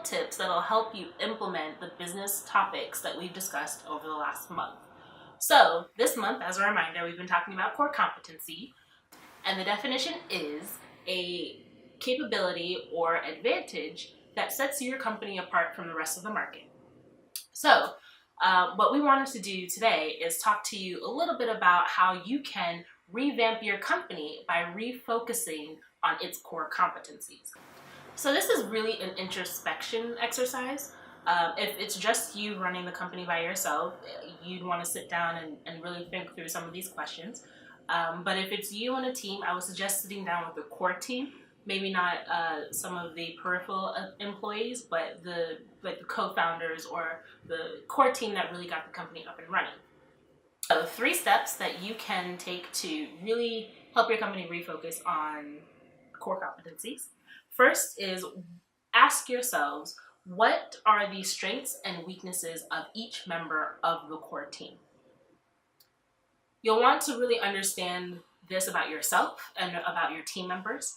tips that'll help you implement the business topics that we've discussed over the last month. So this month, as a reminder, we've been talking about core competency, and the definition is a capability or advantage that sets your company apart from the rest of the market. So what we wanted to do today is talk to you a little bit about how you can revamp your company by refocusing on its core competencies. So this is really an introspection exercise. If it's just you running the company by yourself, you'd want to sit down and really think through some of these questions. But if it's you and a team, I would suggest sitting down with the core team. Maybe not some of the peripheral employees, but the co-founders or the core team that really got the company up and running. So 3 steps that you can take to really help your company refocus on core competencies. First is ask yourselves, what are the strengths and weaknesses of each member of the core team? You'll want to really understand this about yourself and about your team members.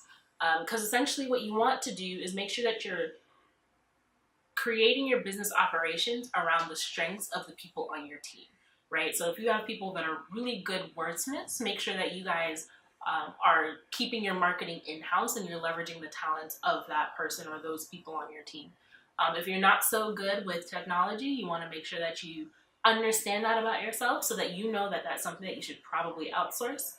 Because essentially what you want to do is make sure that you're creating your business operations around the strengths of the people on your team, right? So if you have people that are really good wordsmiths, make sure that you guys are keeping your marketing in-house and you're leveraging the talents of that person or those people on your team. If you're not so good with technology, you want to make sure that you understand that about yourself so that you know that that's something that you should probably outsource.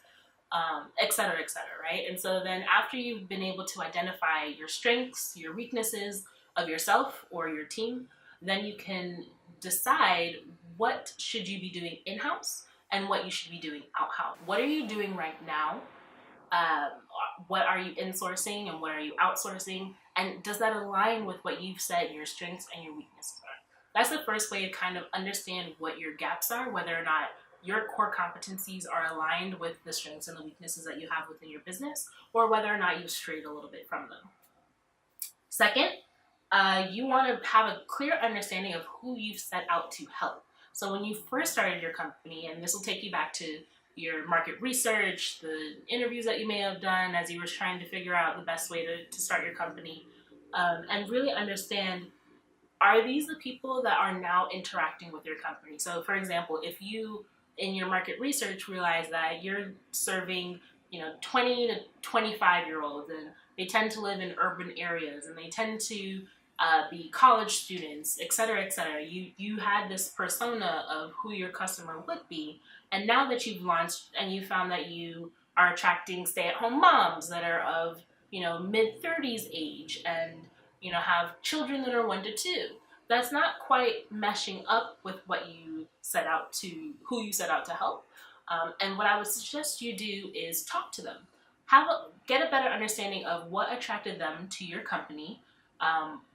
Et cetera, right? And so then after you've been able to identify your strengths, your weaknesses of yourself or your team, then you can decide what should you be doing in-house and what you should be doing out-house. What are you doing right now? What are you insourcing and what are you outsourcing? And does that align with what you've said your strengths and your weaknesses are? That's the first way to kind of understand what your gaps are, whether or not your core competencies are aligned with the strengths and the weaknesses that you have within your business, or whether or not you've strayed a little bit from them. Second, you want to have a clear understanding of who you've set out to help. So when you first started your company, and this will take you back to your market research, the interviews that you may have done as you were trying to figure out the best way to start your company, and really understand, are these the people that are now interacting with your company? So for example, if you in your market research realize that you're serving 20 to 25 year olds and they tend to live in urban areas and they tend to be college students, et cetera, you had this persona of who your customer would be, and now that you've launched and you found that you are attracting stay-at-home moms that are of mid-30s age and have children that are 1 to 2, that's not quite meshing up with what you set out to, who you set out to help. And what I would suggest you do is talk to them. Get a better understanding of what attracted them to your company.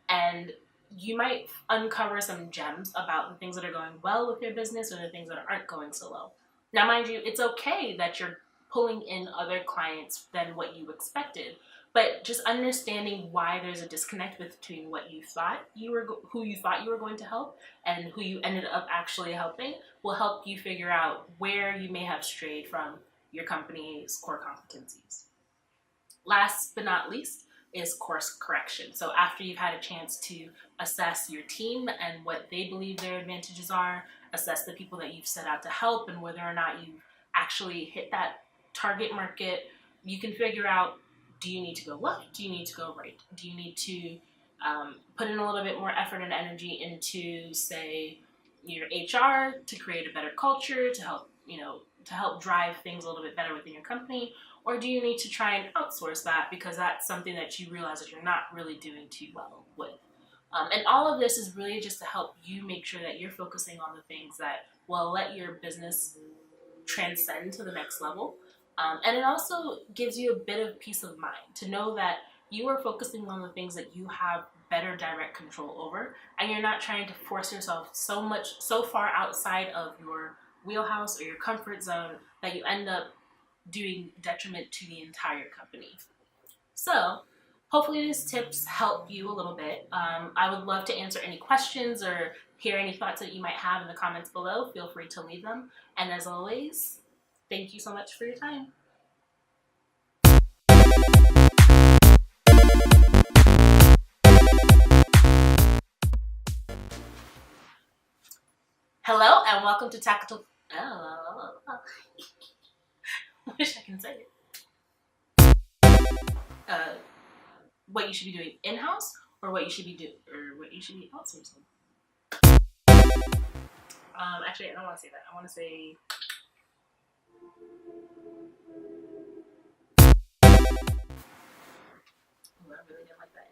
And you might uncover some gems about the things that are going well with your business or the things that aren't going so well. Now, mind you, it's okay that you're pulling in other clients than what you expected. But just understanding why there's a disconnect between what you thought who you thought you were going to help and who you ended up actually helping will help you figure out where you may have strayed from your company's core competencies. Last but not least is course correction. So after you've had a chance to assess your team and what they believe their advantages are, assess the people that you've set out to help and whether or not you've actually hit that target market, you can figure out, do you need to go left? Do you need to go right? Do you need to put in a little bit more effort and energy into, say, your HR to create a better culture, to help drive things a little bit better within your company? Or do you need to try and outsource that because that's something that you realize that you're not really doing too well with? And all of this is really just to help you make sure that you're focusing on the things that will let your business transcend to the next level. And it also gives you a bit of peace of mind to know that you are focusing on the things that you have better direct control over, and you're not trying to force yourself so far outside of your wheelhouse or your comfort zone that you end up doing detriment to the entire company. So hopefully these tips help you a little bit. I would love to answer any questions or hear any thoughts that you might have in the comments below. Feel free to leave them. And as always, thank you so much for your time. welcome to Tactical. Oh, I wish I can say it. What you should be doing in-house, or what you should be outsourcing. Actually, I don't want to say that. I want to say. I really didn't like that